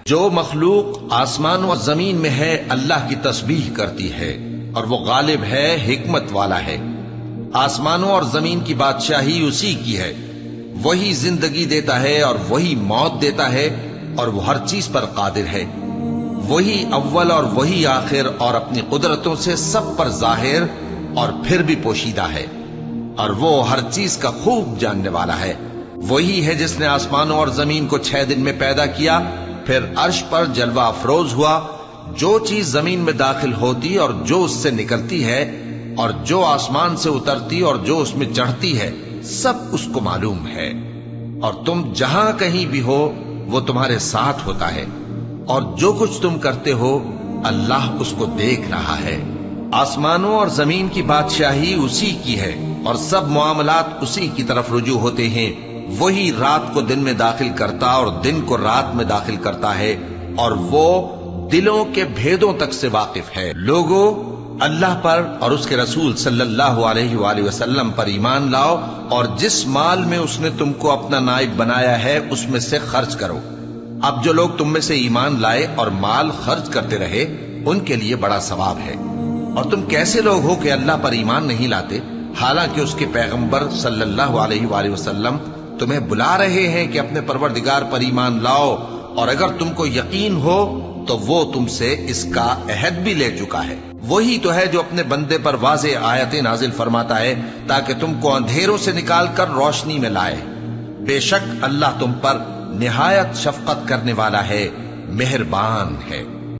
جو مخلوق آسمان و زمین میں ہے اللہ کی تسبیح کرتی ہے، اور وہ غالب ہے، حکمت والا ہے۔ آسمانوں اور زمین کی بادشاہی اسی کی ہے، وہی زندگی دیتا ہے اور وہی موت دیتا ہے، اور وہ ہر چیز پر قادر ہے۔ وہی اول اور وہی آخر، اور اپنی قدرتوں سے سب پر ظاہر اور پھر بھی پوشیدہ ہے، اور وہ ہر چیز کا خوب جاننے والا ہے۔ وہی ہے جس نے آسمانوں اور زمین کو 6 دن میں پیدا کیا، پھر عرش پر جلوہ افروز ہوا۔ جو چیز زمین میں داخل ہوتی اور جو اس سے نکلتی ہے، اور جو آسمان سے اترتی اور جو اس میں چڑھتی ہے، سب اس کو معلوم ہے۔ اور تم جہاں کہیں بھی ہو وہ تمہارے ساتھ ہوتا ہے، اور جو کچھ تم کرتے ہو اللہ اس کو دیکھ رہا ہے۔ آسمانوں اور زمین کی بادشاہی اسی کی ہے، اور سب معاملات اسی کی طرف رجوع ہوتے ہیں۔ وہی رات کو دن میں داخل کرتا اور دن کو رات میں داخل کرتا ہے، اور وہ دلوں کے بھیدوں تک سے واقف ہے۔ لوگو، اللہ پر اور اس کے رسول صلی اللہ علیہ وآلہ وسلم پر ایمان لاؤ، اور جس مال میں اس نے تم کو اپنا نائب بنایا ہے اس میں سے خرچ کرو۔ اب جو لوگ تم میں سے ایمان لائے اور مال خرچ کرتے رہے ان کے لیے بڑا ثواب ہے۔ اور تم کیسے لوگ ہو کہ اللہ پر ایمان نہیں لاتے، حالانکہ اس کے پیغمبر صلی اللہ علیہ وآلہ وسلم تمہیں بلا رہے ہیں کہ اپنے پروردگار پر ایمان لاؤ، اور اگر تم کو یقین ہو تو وہ تم سے اس کا عہد بھی لے چکا ہے۔ وہی تو ہے جو اپنے بندے پر واضح آیتیں نازل فرماتا ہے تاکہ تم کو اندھیروں سے نکال کر روشنی میں لائے۔ بے شک اللہ تم پر نہایت شفقت کرنے والا ہے، مہربان ہے۔